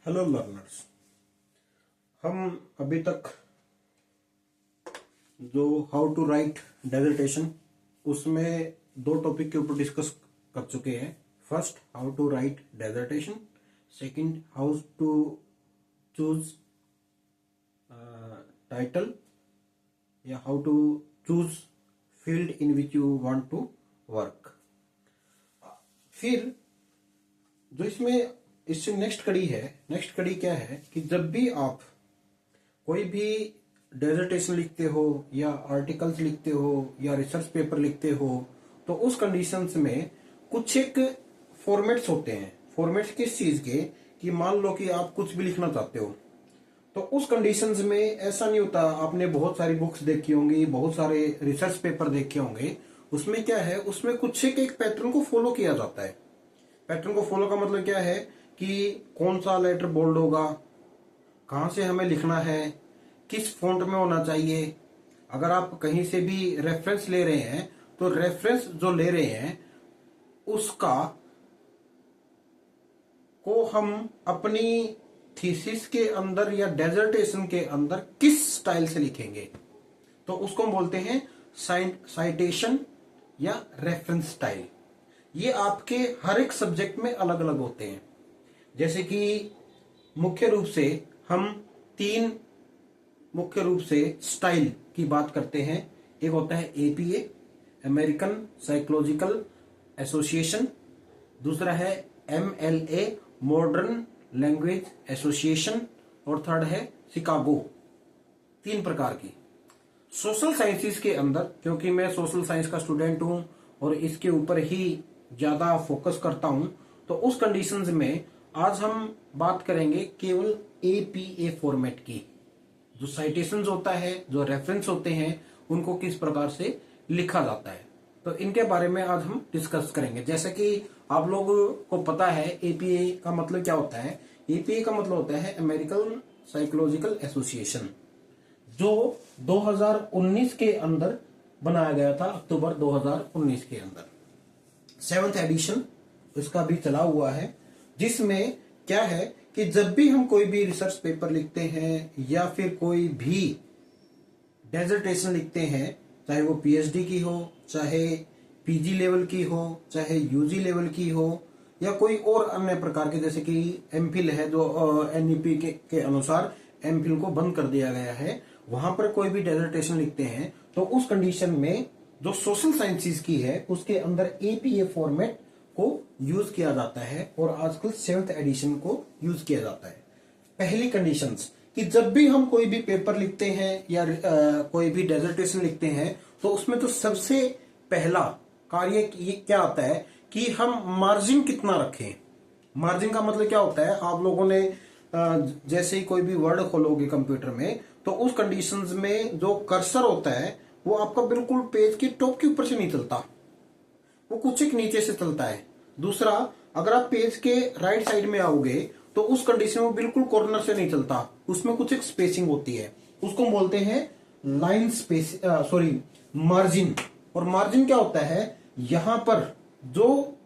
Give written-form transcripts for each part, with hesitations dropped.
Hello learners. हम अभी तक जो हाउ टू राइट डेजर्टेशन उसमें दो टॉपिक के ऊपर डिस्कस कर चुके हैं। First, how to write dissertation. Second, how to choose title या how to choose field in which you want to work. फिर जो इससे नेक्स्ट कड़ी क्या है कि जब भी आप कोई भी डेजर्टेशन लिखते हो या आर्टिकल्स लिखते हो या रिसर्च पेपर लिखते हो तो उस कंडीशंस में कुछ एक फॉर्मेट्स होते हैं। फॉर्मेट्स किस चीज के कि मान लो कि आप कुछ भी लिखना चाहते हो तो उस कंडीशंस में ऐसा नहीं होता। आपने बहुत सारी बुक्स देखी होंगी, बहुत सारे रिसर्च पेपर देखे होंगे। उसमें क्या है, उसमें कुछ एक पैटर्न को फॉलो किया जाता है। पैटर्न को फॉलो का मतलब क्या है कि कौन सा लेटर बोल्ड होगा, कहां से हमें लिखना है, किस फॉन्ट में होना चाहिए। अगर आप कहीं से भी रेफरेंस ले रहे हैं तो रेफरेंस जो ले रहे हैं उसका को हम अपनी थीसिस के अंदर या डेजर्टेशन के अंदर किस स्टाइल से लिखेंगे तो उसको हम बोलते हैं साइटेशन या रेफरेंस स्टाइल। ये आपके हर एक सब्जेक्ट में अलग अलग होते हैं। जैसे कि मुख्य रूप से हम तीन मुख्य रूप से स्टाइल की बात करते हैं। एक होता है एपीए, अमेरिकन साइकोलॉजिकल एसोसिएशन। दूसरा है एमएलए, मॉडर्न लैंग्वेज एसोसिएशन। और थर्ड है शिकागो। तीन प्रकार की। सोशल साइंसेस के अंदर, क्योंकि मैं सोशल साइंस का स्टूडेंट हूं और इसके ऊपर ही ज्यादा फोकस करता हूं, तो उस कंडीशंस में आज हम बात करेंगे केवल एपीए फॉर्मेट की। जो साइटेशंस होता है, जो रेफरेंस होते हैं, उनको किस प्रकार से लिखा जाता है, तो इनके बारे में आज हम डिस्कस करेंगे। जैसे कि आप लोगों को पता है एपीए का मतलब क्या होता है। एपीए का मतलब होता है अमेरिकन साइकोलॉजिकल एसोसिएशन, जो 2019 के अंदर बनाया गया था, अक्टूबर 2019 के अंदर। 7th एडिशन इसका भी चला हुआ है, जिसमें क्या है कि जब भी हम कोई भी रिसर्च पेपर लिखते हैं या फिर कोई भी डेजर्टेशन लिखते हैं, चाहे वो पीएचडी की हो, चाहे पीजी लेवल की हो, चाहे यूजी लेवल की हो, या कोई और अन्य प्रकार के, जैसे कि एमफिल है जो एनईपी के अनुसार एमफिल को बंद कर दिया गया है, वहां पर कोई भी डेजर्टेशन लिखते हैं तो उस कंडीशन में जो सोशल साइंसेस की है उसके अंदर एपीए फॉर्मेट को यूज किया जाता है और आजकल 7th एडिशन को यूज किया जाता है। पहली कंडीशंस कि जब भी हम कोई भी पेपर लिखते हैं या कोई भी डेजर्टेशन लिखते हैं तो उसमें तो सबसे पहला कार्य ये क्या आता है कि हम मार्जिन कितना रखें। मार्जिन का मतलब क्या होता है, आप लोगों ने जैसे ही कोई भी वर्ड खोलोगे कंप्यूटर में तो उस कंडीशंस में जो कर्सर होता है वो आपका बिल्कुल पेज की टॉप के ऊपर से नहीं चलता, वो कुछ एक नीचे से चलता है। दूसरा, अगर आप पेज के राइट साइड में आओगे तो उस कंडीशन में बिल्कुल कॉर्नर से नहीं चलता, उसमें कुछ एक स्पेसिंग होती है, उसको बोलते हैं लाइन स्पेस मार्जिन। और मार्जिन क्या होता है, यहां पर जो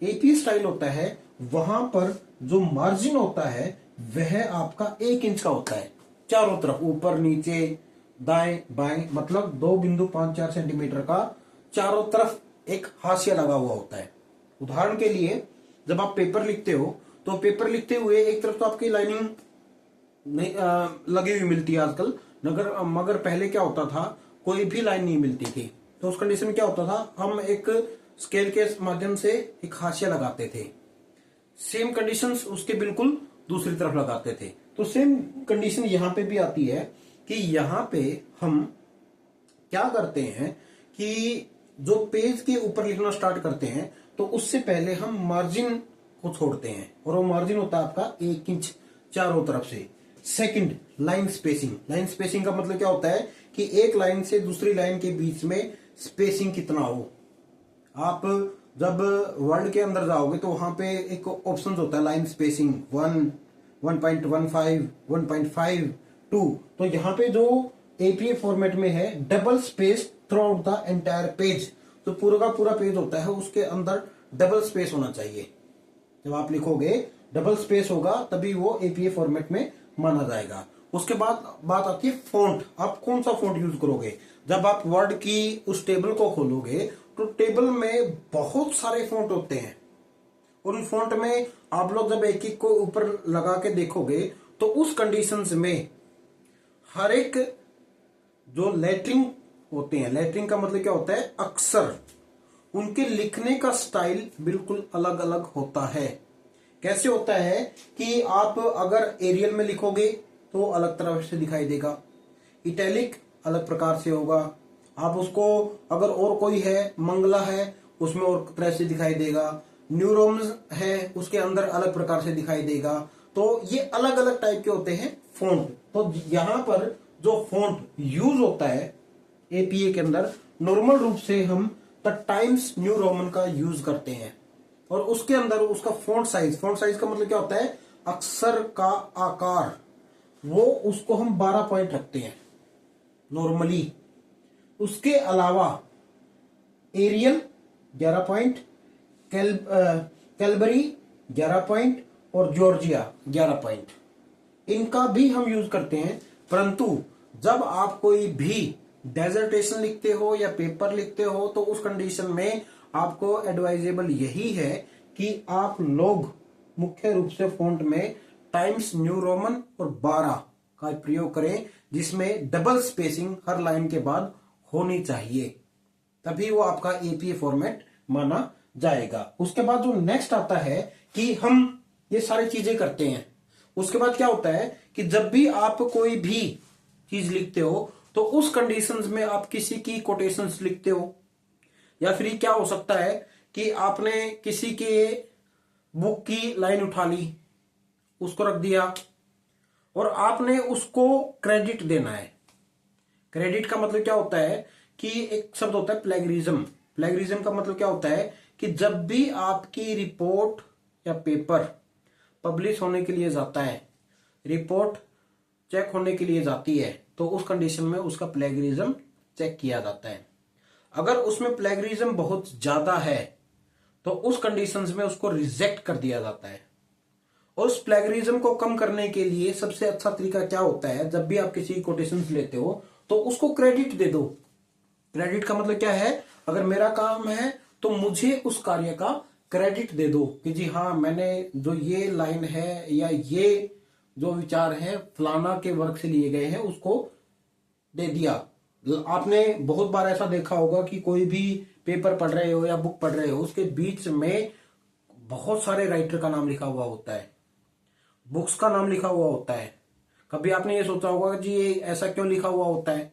एपी स्टाइल होता है वहां पर जो मार्जिन होता है वह आपका 1 इंच का होता है, चारों तरफ, ऊपर नीचे दाएं बाएं, मतलब 2.54 सेंटीमीटर का चारों तरफ एक हाशिया लगा हुआ होता है। उदाहरण के लिए, जब आप पेपर लिखते हो तो पेपर लिखते हुए एक तरफ तो आपकी लाइनिंग लगी हुई मिलती है आजकल, मगर पहले क्या होता था, कोई भी लाइन नहीं मिलती थी। तो उस कंडीशन में क्या होता था, हम एक स्केल के माध्यम से एक हाशिया लगाते थे। सेम कंडीशंस उसके बिल्कुल दूसरी तरफ लगाते थे। तो सेम कंडीशन यहां पे भी आती है कि यहां पे हम क्या करते हैं कि जो पेज के ऊपर लिखना स्टार्ट करते हैं तो उससे पहले हम मार्जिन को छोड़ते हैं और वो मार्जिन होता है आपका 1 इंच चारों तरफ से। Second, line spacing. Line spacing का मतलब क्या होता है कि एक लाइन से दूसरी लाइन के बीच में स्पेसिंग कितना हो। आप जब वर्ड के अंदर जाओगे तो वहां पे एक ऑप्शन होता है लाइन स्पेसिंग 1, 1.15, 1.52। तो यहाँ पे जो एपीए फॉर्मेट में है double space through out the entire page, तो पूरा का पूरा पेज होता है उसके अंदर डबल स्पेस होना चाहिए। जब आप लिखोगे डबल स्पेस होगा तभी वो एपीए फॉर्मेट में माना जाएगा। उसके बाद बात आती है फॉन्ट। आप कौन सा फॉन्ट यूज करोगे? जब आप वर्ड की उस टेबल को खोलोगे तो टेबल में बहुत सारे फॉन्ट होते हैं, और उन फॉन्ट में आप लोग जब एक एक को ऊपर लगा के देखोगे तो उस कंडीशंस में हर एक जो लेटरिंग होते हैं, लेटरिंग का मतलब क्या होता है? अक्षर, उनके लिखने का स्टाइल बिल्कुल अलग अलग होता है। कैसे होता है कि आप अगर एरियल में लिखोगे तो अलग तरह से दिखाई देगा, इटैलिक अलग प्रकार से होगा, आप उसको अगर और कोई है, मंगला है, उसमें और तरह से दिखाई देगा, न्यूरोम्स है उसके अंदर अलग प्रकार से दिखाई देगा। तो ये अलग अलग टाइप के होते हैं फॉन्ट। तो यहां पर जो फॉन्ट यूज होता है एपीए के अंदर, नॉर्मल रूप से हम द टाइम्स न्यू रोमन का यूज करते हैं, और उसके अंदर उसका फॉन्ट साइज का मतलब क्या होता है? अक्षर का आकार, वो उसको हम 12 पॉइंट रखते हैं नॉर्मली। उसके अलावा एरियल 11 पॉइंट, कैलबरी 11 पॉइंट और जॉर्जिया 11 पॉइंट, इनका भी हम यूज करते हैं। परंतु जब आप कोई भी डेजर्टेशन लिखते हो या पेपर लिखते हो तो उस कंडीशन में आपको एडवाइजेबल यही है कि आप लोग मुख्य रूप से फॉन्ट में टाइम्स न्यू रोमन और 12 का प्रयोग करें, जिसमें डबल स्पेसिंग हर लाइन के बाद होनी चाहिए, तभी वो आपका एपीए फॉर्मेट माना जाएगा। उसके बाद जो नेक्स्ट आता है कि हम ये सारी चीजें करते हैं, उसके बाद क्या होता है कि जब भी आप कोई भी चीज लिखते हो तो उस कंडीशंस में आप किसी की कोटेशंस लिखते हो, या फिर क्या हो सकता है कि आपने किसी के बुक की लाइन उठा ली, उसको रख दिया, और आपने उसको क्रेडिट देना है। क्रेडिट का मतलब क्या होता है कि एक शब्द होता है प्लेगरिज्म। प्लेगरिज्म का मतलब क्या होता है कि जब भी आपकी रिपोर्ट या पेपर पब्लिश होने के लिए जाता है, रिपोर्ट चेक होने के लिए जाती है, तो उस कंडीशन में उसका प्लेगरिज्म चेक किया जाता है। अगर उसमें प्लेगरिज्म बहुत ज्यादा है तो उस कंडीशंस में उसको रिजेक्ट कर दिया जाता है। और उस प्लेगरिज्म को कम करने के लिए सबसे अच्छा तरीका क्या होता है? जब भी आप किसी कोटेशंस लेते हो तो उसको क्रेडिट दे दो। क्रेडिट का मतलब क्या है? अगर मेरा काम है तो मुझे उस कार्य का क्रेडिट दे दो कि जी हाँ, मैंने जो ये लाइन है या ये जो विचार है फलाना के वर्क से लिए गए हैं, उसको दे दिया। आपने बहुत बार ऐसा देखा होगा कि कोई भी पेपर पढ़ रहे हो या बुक पढ़ रहे हो, उसके बीच में बहुत सारे राइटर का नाम लिखा हुआ होता है, बुक्स का नाम लिखा हुआ होता है। कभी आपने ये सोचा होगा कि जी ये ऐसा क्यों लिखा हुआ होता है?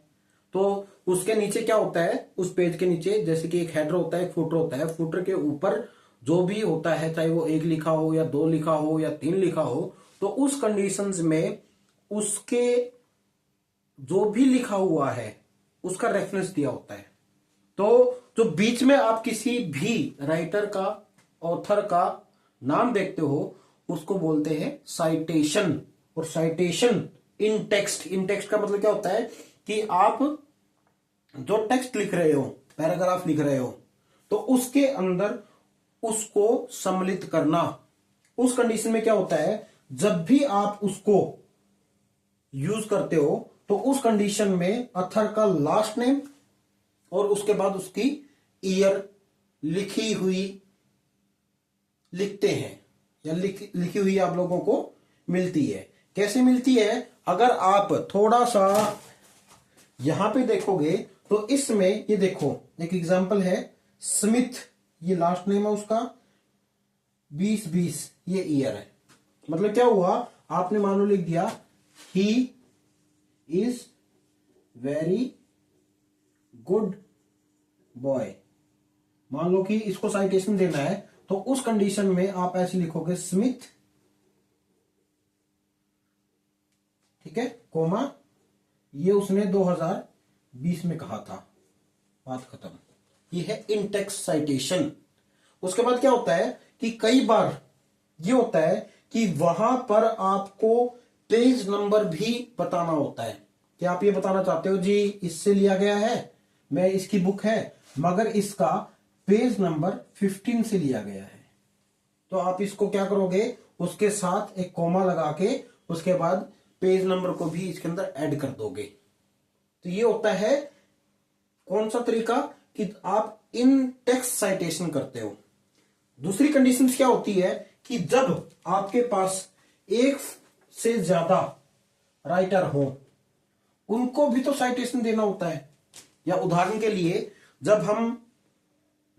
तो उसके नीचे क्या होता है? उस पेज के नीचे जैसे कि एक हेडर होता है, एक फुटर होता है, फुटर के ऊपर जो भी होता है, चाहे वो 1 लिखा हो या 2 लिखा हो या 3 लिखा हो, तो उस कंडीशंस में उसके जो भी लिखा हुआ है उसका रेफरेंस दिया होता है। तो जो बीच में आप किसी भी राइटर का, ऑथर का नाम देखते हो, उसको बोलते हैं साइटेशन। और साइटेशन इन टेक्स्ट, इन टेक्स्ट का मतलब क्या होता है कि आप जो टेक्स्ट लिख रहे हो, पैराग्राफ लिख रहे हो, तो उसके अंदर उसको सम्मिलित करना। उस कंडीशन में क्या होता है? जब भी आप उसको यूज करते हो तो उस कंडीशन में ऑथर का लास्ट नेम और उसके बाद उसकी ईयर लिखी हुई लिखते हैं, या लिखी हुई आप लोगों को मिलती है। कैसे मिलती है? अगर आप थोड़ा सा यहां पे देखोगे तो इसमें ये देखो, एक एग्जांपल है स्मिथ, ये लास्ट नेम है उसका, 2020 ये ईयर है। मतलब क्या हुआ? आपने मान लो लिख दिया he is very good boy. मान लो कि इसको साइटेशन देना है तो उस कंडीशन में आप ऐसे लिखोगे स्मिथ, ठीक है, कोमा, ये उसने 2020 में कहा था, बात खत्म। ये है इन टेक्स्ट साइटेशन। उसके बाद क्या होता है कि कई बार ये होता है कि वहां पर आपको पेज नंबर भी बताना होता है कि आप ये बताना चाहते हो जी इससे लिया गया है, मैं इसकी बुक है, मगर इसका पेज नंबर 15 से लिया गया है। तो आप इसको क्या करोगे? उसके साथ एक कॉमा लगा के उसके बाद पेज नंबर को भी इसके अंदर ऐड कर दोगे। तो ये होता है कौन सा तरीका कि आप इन टेक्स्ट साइटेशन करते हो। दूसरी कंडीशन क्या होती है कि जब आपके पास एक से ज्यादा राइटर हो, उनको भी तो साइटेशन देना होता है। या उदाहरण के लिए जब हम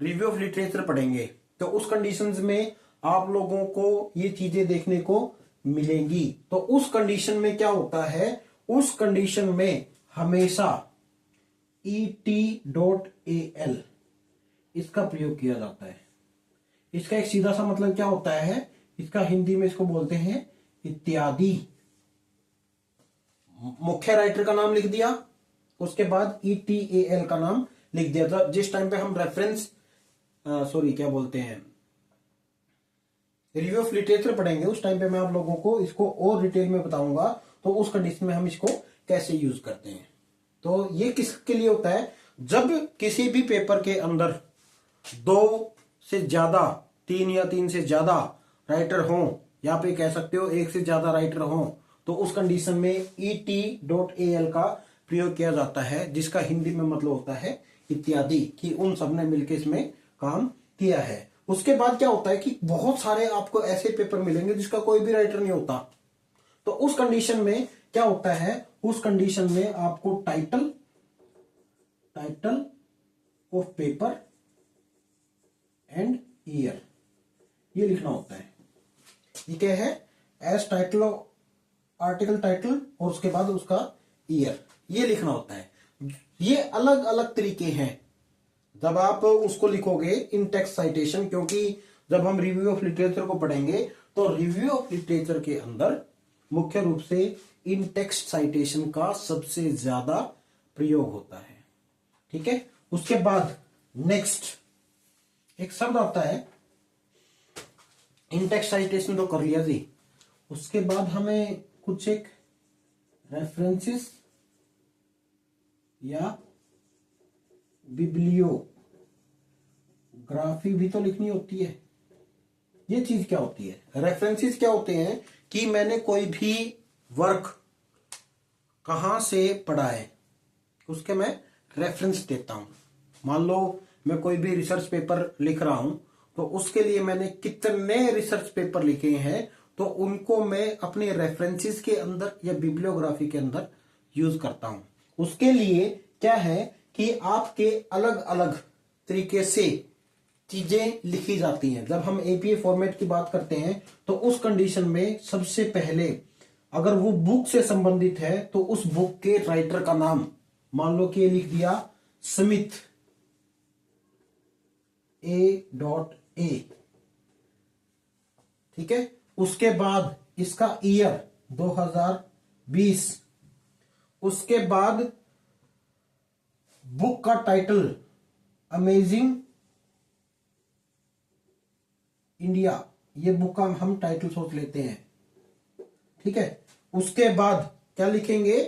रिव्यू ऑफ लिटरेचर पढ़ेंगे तो उस कंडीशंस में आप लोगों को ये चीजें देखने को मिलेंगी। तो उस कंडीशन में क्या होता है, उस कंडीशन में हमेशा et.al इसका प्रयोग किया जाता है। इसका एक सीधा सा मतलब क्या होता है, इसका हिंदी में इसको बोलते हैं इत्यादि। मुख्य राइटर का नाम लिख दिया, उसके बाद etal का नाम लिख दिया था। जिस टाइम पे हम रेफरेंस क्या बोलते हैं रिव्यू ऑफ लिटरेचर पढ़ेंगे, उस टाइम पे मैं आप लोगों को इसको और डिटेल में बताऊंगा। तो उस कंडीशन में हम इसको कैसे यूज करते हैं। तो ये किसके लिए होता है, जब किसी भी पेपर के अंदर 2 से ज्यादा 3 या 3 से ज्यादा राइटर हों, या पे कह सकते हो 1 से ज्यादा राइटर हों, तो उस कंडीशन में et.al का प्रयोग किया जाता है, जिसका हिंदी में मतलब होता है इत्यादि, कि उन सब ने मिलकर इसमें काम किया है। उसके बाद क्या होता है कि बहुत सारे आपको ऐसे पेपर मिलेंगे जिसका कोई भी राइटर नहीं होता। तो उस कंडीशन में क्या होता है, उस कंडीशन में आपको title of paper and year ये लिखना होता है। ये क्या है, as title of article title और उसके बाद उसका ईयर ये लिखना होता है। ये अलग अलग तरीके हैं जब आप उसको लिखोगे इन टेक्स्ट साइटेशन, क्योंकि जब हम रिव्यू ऑफ लिटरेचर को पढ़ेंगे तो रिव्यू ऑफ लिटरेचर के अंदर मुख्य रूप से इन टेक्स्ट साइटेशन का सबसे ज्यादा प्रयोग होता है। ठीक है, उसके बाद नेक्स्ट एक शब्द आता है, इन टेक्स्ट साइटेशन तो कर लिया जी। उसके बाद हमें कुछ एक रेफरेंसेस या बिब्लियोग्राफी भी तो लिखनी होती है। ये चीज क्या होती है, रेफरेंसेस क्या होते हैं कि मैंने कोई भी वर्क कहां से पढ़ा है उसके मैं रेफरेंस देता हूं। मान लो मैं कोई भी रिसर्च पेपर लिख रहा हूं, तो उसके लिए मैंने कितने रिसर्च पेपर लिखे हैं, तो उनको मैं अपने रेफरेंसेस के अंदर या बिब्लियोग्राफी के अंदर यूज करता हूं। उसके लिए क्या है कि आपके अलग अलग तरीके से चीजें लिखी जाती हैं। जब हम एपीए फॉर्मेट की बात करते हैं तो उस कंडीशन में सबसे पहले अगर वो बुक से संबंधित है तो उस बुक के राइटर का नाम, मान लो कि ये लिख दिया स्मिथ A.A, ठीक है। उसके बाद इसका ईयर 2020, उसके बाद बुक का टाइटल अमेजिंग इंडिया, ये बुक का हम टाइटल सोच लेते हैं। ठीक है, उसके बाद क्या लिखेंगे,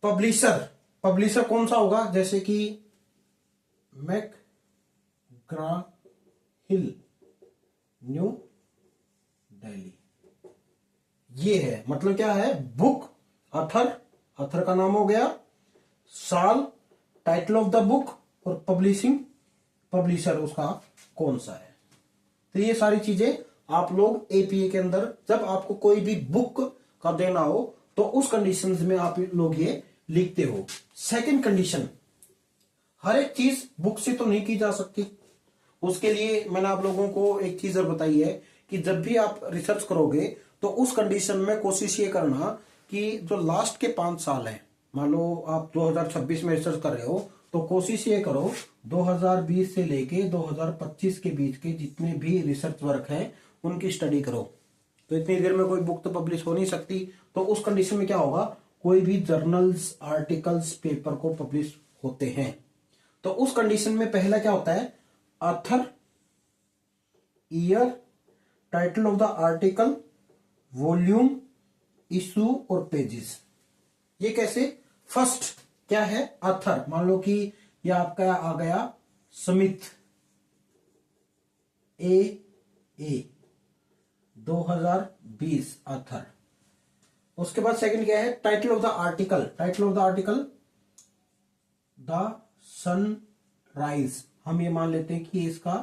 पब्लिशर। पब्लिशर कौन सा होगा, जैसे कि मैकग्रा-हिल न्यू दिल्ली। ये है, मतलब क्या है, बुक, अथर का नाम हो गया, साल, टाइटल ऑफ द बुक और पब्लिशर उसका कौन सा है। तो ये सारी चीजें आप लोग एपीए के अंदर जब आपको कोई भी बुक का देना हो तो उस कंडीशंस में आप लोग ये लिखते हो। सेकंड कंडीशन, हर एक चीज बुक से तो नहीं की जा सकती। उसके लिए मैंने आप लोगों को एक चीज और बताई है कि जब भी आप रिसर्च करोगे तो उस कंडीशन में कोशिश ये करना कि जो लास्ट के 5 साल हैं, मान लो आप 2026 में रिसर्च कर रहे हो, तो कोशिश ये करो 2020 से लेके 2025 के बीच के जितने भी रिसर्च वर्क हैं उनकी स्टडी करो। तो इतनी देर में कोई बुक तो पब्लिश हो नहीं सकती। तो उस कंडीशन में क्या होगा, कोई भी जर्नल्स, आर्टिकल्स, पेपर को पब्लिश होते हैं। तो उस कंडीशन में पहला क्या होता है, author, year, title of the article, volume, issue और पेजेस। ये कैसे, फर्स्ट क्या है, ऑथर। मान लो कि ये आपका आ गया स्मिथ A 2020 ऑथर। उसके बाद सेकंड क्या है, title of the article, title of the article the sunrise, हम ये मान लेते हैं कि ये इसका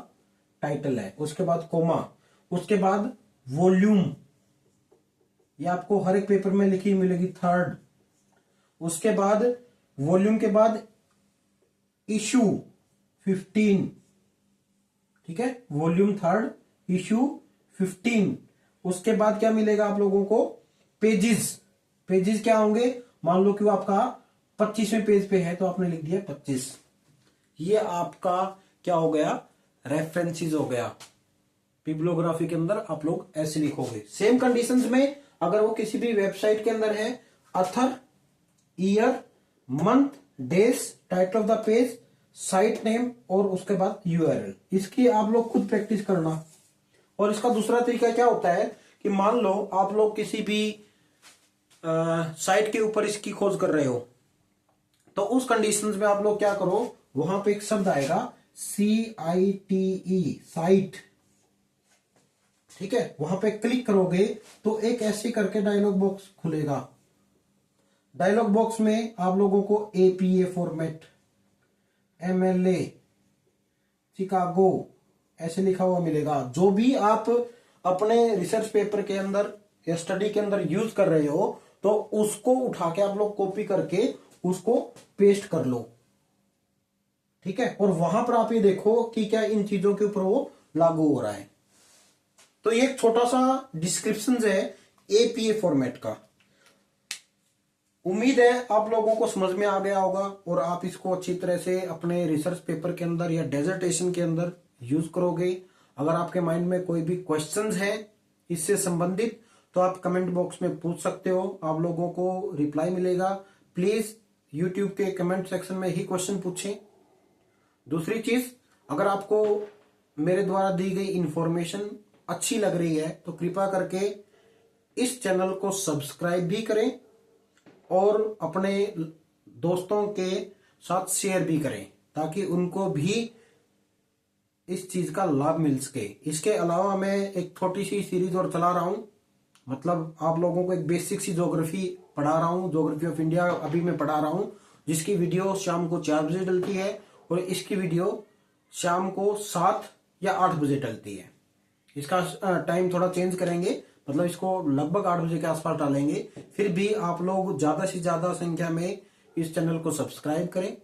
टाइटल है। उसके बाद कोमा, उसके बाद वॉल्यूम, ये आपको हर एक पेपर में लिखी मिलेगी, थर्ड। उसके बाद वॉल्यूम के बाद इशू 15, ठीक है, वॉल्यूम थर्ड इशू 15। उसके बाद क्या मिलेगा आप लोगों को, पेजेस, पेजेस क्या होंगे, मान लो कि वो आपका 25वें पेज पे है तो आपने लिख दिया 25। ये आपका क्या हो गया, रेफरेंसेस हो गया। बिब्लियोग्राफी के अंदर आप लोग ऐसे लिखोगे। सेम कंडीशंस में अगर वो किसी भी वेबसाइट के अंदर है, author, year, month, days, title of the page, site name और उसके बाद यूआरएल, इसकी आप लोग खुद प्रैक्टिस करना। और इसका दूसरा तरीका क्या होता है कि मान लो आप लोग किसी भी साइट के ऊपर इसकी खोज कर रहे हो, तो उस कंडीशंस में आप लोग क्या करो, वहां पे एक शब्द आएगा CITE, साइट, ठीक है, वहां पे क्लिक करोगे तो एक ऐसे करके डायलॉग बॉक्स खुलेगा। डायलॉग बॉक्स में आप लोगों को APA फॉर्मेट, MLA, चिकागो ऐसे लिखा हुआ मिलेगा। जो भी आप अपने रिसर्च पेपर के अंदर या स्टडी के अंदर यूज कर रहे हो, तो उसको उठा के आप लोग कॉपी करके उसको पेस्ट कर लो, ठीक है, और वहां पर आप ये देखो कि क्या इन चीजों के ऊपर वो लागू हो रहा है। तो ये एक छोटा सा डिस्क्रिप्शन है APA फॉर्मेट का। उम्मीद है आप लोगों को समझ में आ गया होगा और आप इसको अच्छी तरह से अपने रिसर्च पेपर के अंदर या डेजर्टेशन के अंदर यूज करोगे। अगर आपके माइंड में कोई भी क्वेश्चंस हैं इससे संबंधित तो आप कमेंट बॉक्स में पूछ सकते हो, आप लोगों को रिप्लाई मिलेगा। प्लीज यूट्यूब के कमेंट सेक्शन में ही क्वेश्चन पूछें। दूसरी चीज, अगर आपको मेरे द्वारा दी गई इंफॉर्मेशन अच्छी लग रही है तो कृपया करके इस चैनल को सब्सक्राइब भी करें और अपने दोस्तों के साथ शेयर भी करें ताकि उनको भी इस चीज का लाभ मिल सके। इसके अलावा मैं एक छोटी सी सीरीज और चला रहा हूं, मतलब आप लोगों को एक बेसिक सी ज्योग्राफी पढ़ा रहा हूं, ज्योग्राफी ऑफ इंडिया अभी मैं पढ़ा रहा हूं, जिसकी वीडियो शाम को 4 बजे डलती है और इसकी वीडियो शाम को 7 या 8 बजे डलती है। इसका टाइम थोड़ा चेंज करेंगे, मतलब इसको लगभग 8 बजे के आसपास डालेंगे। फिर भी आप लोग ज्यादा से ज्यादा संख्या में इस चैनल को सब्सक्राइब करें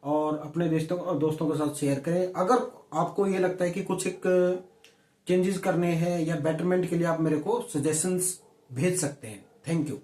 और अपने दोस्तों के साथ शेयर करें। अगर आपको ये लगता है कि कुछ एक चेंजेस करने हैं या बेटरमेंट के लिए आप मेरे को सजेशंस भेज सकते हैं। Thank you.